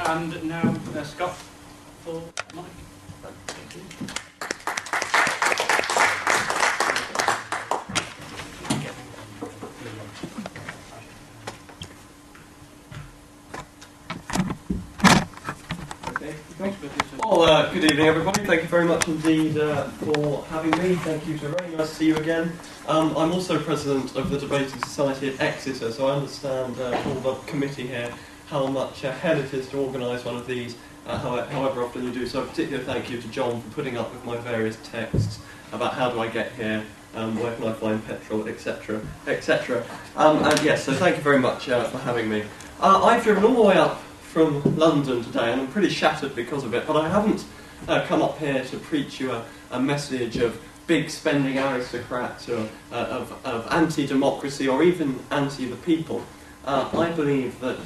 And now Scott for monarchy. Thank you. Well, good evening everybody. Thank you very much indeed for having me. Thank you to Ray. Nice to see you again. I'm also president of the Debating Society at Exeter, so I understand for the committee here how much hell it is to organise one of these, however often you do. So a particular thank you to John for putting up with my various texts about how do I get here, where can I find petrol, etc, etc. And yes, so thank you very much for having me. I've driven all the way up from London today, and I'm pretty shattered because of it, but I haven't come up here to preach you a message of big spending aristocrats or of anti-democracy or even anti-the-people. I believe that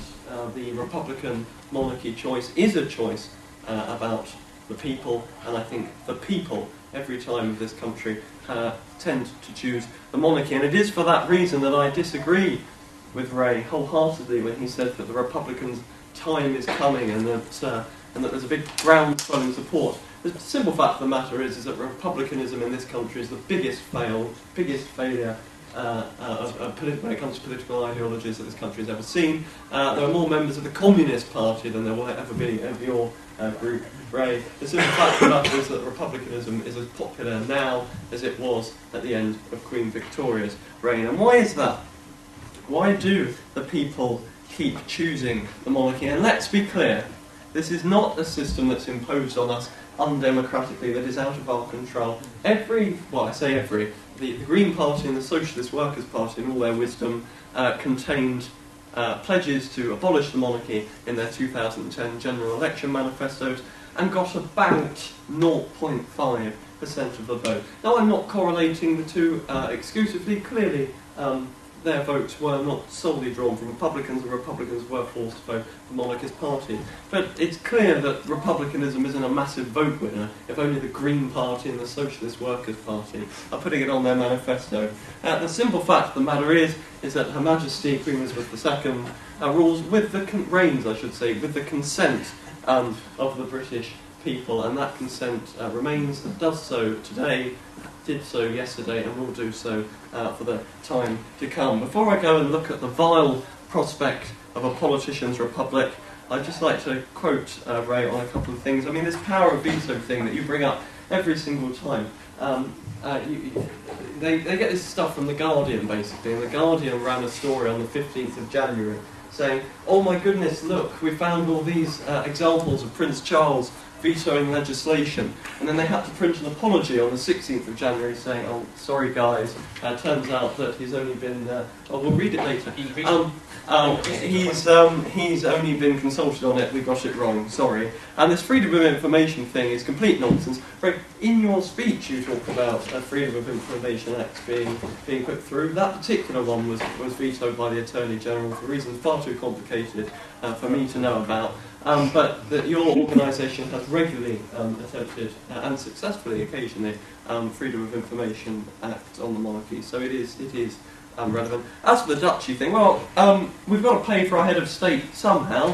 the Republican monarchy choice is a choice about the people, and I think the people, every time of this country, tend to choose the monarchy, and it is for that reason that I disagree with Ray wholeheartedly when he said that the Republicans' time is coming and that there's a big groundswell in support. The simple fact of the matter is that republicanism in this country is the biggest failure when it comes to political ideologies that this country has ever seen. There are more members of the Communist Party than there will ever be of your group, Ray. The simple fact of the matter is that republicanism is as popular now as it was at the end of Queen Victoria's reign. And why is that? Why do the people keep choosing the monarchy? And let's be clear, this is not a system that's imposed on us undemocratically, that is out of our control. The Green Party and the Socialist Workers' Party, in all their wisdom, contained pledges to abolish the monarchy in their 2010 general election manifestos and got about 0.5% of the vote. Now, I'm not correlating the two exclusively. Clearly, their votes were not solely drawn from Republicans, and Republicans were forced to vote for the Monarchist Party. But it's clear that republicanism isn't a massive vote winner if only the Green Party and the Socialist Workers' Party are putting it on their manifesto. The simple fact of the matter is that Her Majesty Queen Elizabeth II rules with the with the consent of the British people, and that consent remains and does so today, did so yesterday, and will do so for the time to come. Before I go and look at the vile prospect of a politician's republic, I'd just like to quote Ray on a couple of things. I mean, this power of veto thing that you bring up every single time. They get this stuff from The Guardian, basically, and The Guardian ran a story on the 15th of January saying, oh my goodness, look, we found all these examples of Prince Charles vetoing legislation, and then they had to print an apology on the 16th of January saying, oh, sorry guys, turns out that he's only been, we'll read it later. He's only been consulted on it, we got it wrong, sorry. And this freedom of information thing is complete nonsense. In your speech you talk about Freedom of Information Acts being put through. That particular one was vetoed by the Attorney General for reasons far too complicated for me to know about. But that your organisation has regularly attempted, and successfully occasionally, Freedom of Information Act on the monarchy, so it is relevant. As for the duchy thing, well, we've got to pay for our head of state somehow,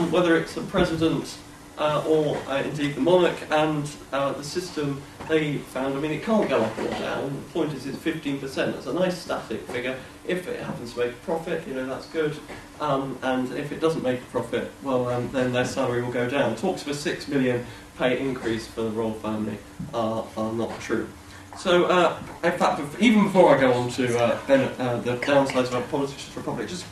whether it's the president or indeed the monarch, and the system they found, I mean, it can't go up or down. The point is it's 15%. That's a nice static figure. If it happens to make a profit, that's good. And if it doesn't make a profit, well, then their salary will go down. Talks of a 6 million pay increase for the royal family are not true. So, in fact, even before I go on to the downsides of a politician's republic, just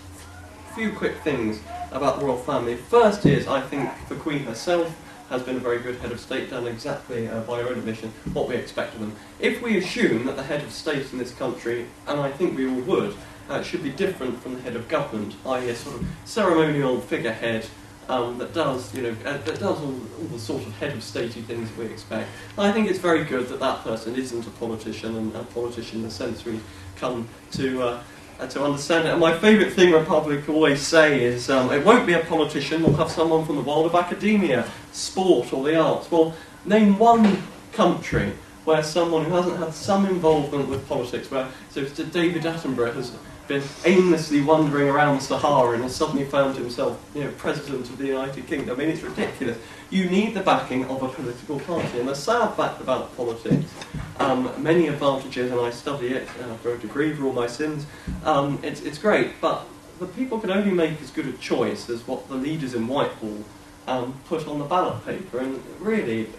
a few quick things about the royal family. First is, I think the Queen herself has been a very good head of state, done exactly by her own admission what we expect of them. If we assume that the head of state in this country, and I think we all would, should be different from the head of government, i.e. a sort of ceremonial figurehead that does all the sort of head of statey things we expect. And I think it's very good that that person isn't a politician, and a politician in the sense we come to understand it. And my favourite thing Republic always say is, it won't be a politician, we'll have someone from the world of academia, sport or the arts. Well, name one country where someone who hasn't had some involvement with politics, so David Attenborough been aimlessly wandering around the Sahara and has suddenly found himself, president of the United Kingdom. I mean, it's ridiculous. You need the backing of a political party, and the sad fact about politics, many advantages, and I study it for a degree for all my sins. It's great, but the people can only make as good a choice as what the leaders in Whitehall put on the ballot paper. And really,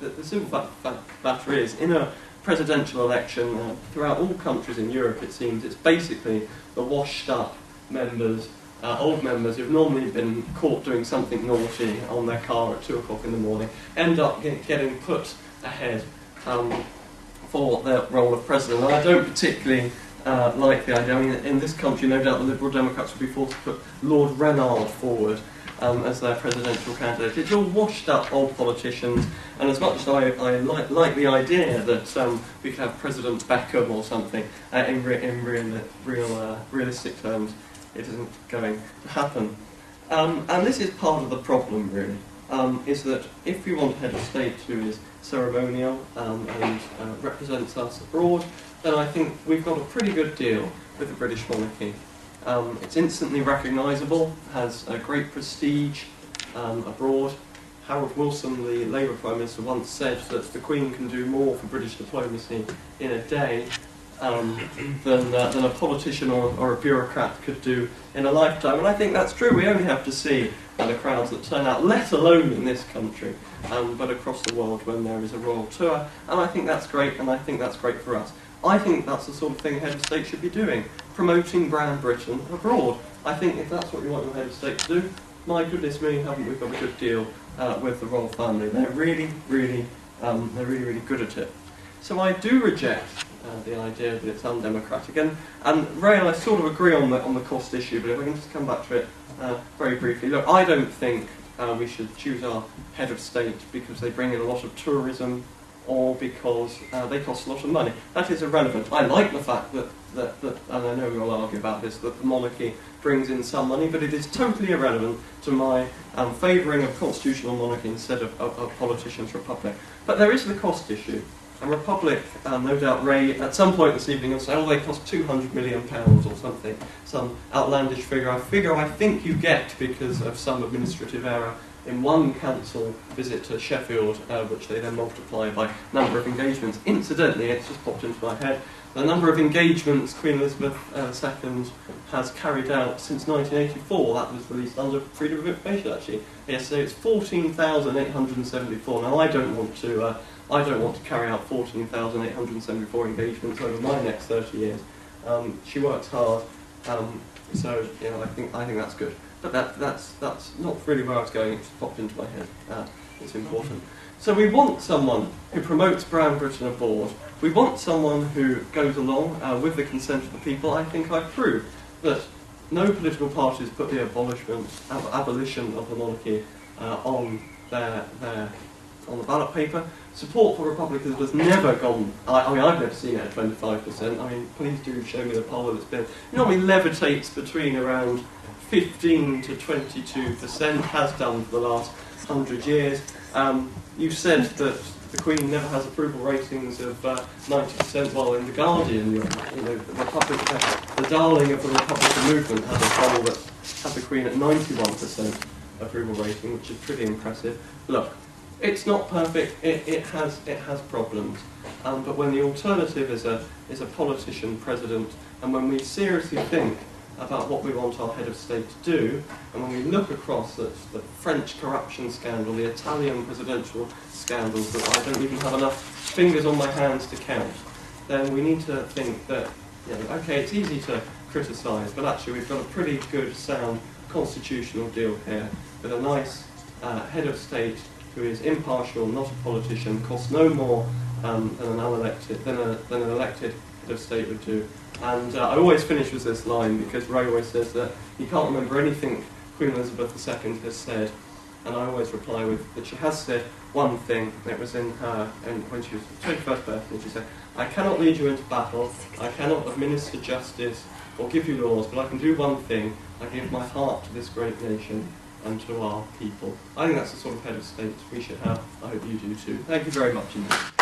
the simple fact of the matter is, in a presidential election throughout all countries in Europe, it seems, it's basically the washed-up members, old members who've normally been caught doing something naughty on their car at 2 o'clock in the morning, end up getting put ahead for their role of president. And I don't particularly like the idea. I mean, in this country, no doubt the Liberal Democrats would be forced to put Lord Reynard forward as their presidential candidate. It's all washed up old politicians, and as much as I like the idea that we could have President Beckham or something in realistic terms, it isn't going to happen. And this is part of the problem, really, is that if we want a head of state who is ceremonial and represents us abroad, then I think we've got a pretty good deal with the British monarchy. It's instantly recognisable, has a great prestige abroad. Harold Wilson, the Labour Prime Minister, once said that the Queen can do more for British diplomacy in a day than a politician or a bureaucrat could do in a lifetime. And I think that's true. We only have to see the crowds that turn out, let alone in this country, but across the world when there is a royal tour. And I think that's great, and I think that's great for us. I think that's the sort of thing a head of state should be doing, promoting Brand Britain abroad. I think if that's what you want your head of state to do, my goodness me, haven't we got a good deal with the royal family? They're really good at it. So I do reject the idea that it's undemocratic, and Ray and I sort of agree on the cost issue. But if I can just come back to it very briefly, look, I don't think we should choose our head of state because they bring in a lot of tourism, or because they cost a lot of money. That is irrelevant. I like the fact that and I know we'll argue about this, that the monarchy brings in some money, but it is totally irrelevant to my favouring of constitutional monarchy instead of politicians' republic. But there is the cost issue. A republic, no doubt Ray, at some point this evening will say, they cost £200 million or something, some outlandish figure. I think you get because of some administrative error in one council visit to Sheffield, which they then multiply by number of engagements. Incidentally, it's just popped into my head, the number of engagements Queen Elizabeth II has carried out since 1984, that was released under Freedom of Information actually. Yesterday it's 14,874. Now I don't want to carry out 14,874 engagements over my next 30 years. She works hard, so I think that's good. But that's not really where I was going. It just popped into my head. It's important. So we want someone who promotes Brand Britain abroad. We want someone who goes along with the consent of the people. I think I've proved that no political parties put the abolition of the monarchy on the ballot paper. Support for Republicans has never gone. I mean, I've never seen it at 25%. I mean, please do show me the poll that's been. It normally levitates between around 15 to 22%, has done for the last 100 years. You said that the Queen never has approval ratings of 90%, while in The Guardian, the darling of the Republican movement has a poll that has the Queen at 91% approval rating, which is pretty impressive. Look, it's not perfect, it has problems, but when the alternative is a politician president, and when we seriously think about what we want our head of state to do, and when we look across the French corruption scandal, the Italian presidential scandals that I don't even have enough fingers on my hands to count, then we need to think that, okay, it's easy to criticise, but actually we've got a pretty good, sound constitutional deal here, with a nice head of state who is impartial, not a politician, costs no more than an elected head of state would do. And I always finish with this line, because Ray always says that he can't remember anything Queen Elizabeth II has said, and I always reply with that she has said one thing, and it was in her, and when she was 21st birthday, and she said, "I cannot lead you into battle, I cannot administer justice or give you laws, but I can do one thing, I give my heart to this great nation and to our people." I think that's the sort of head of state we should have. I hope you do too. Thank you very much indeed.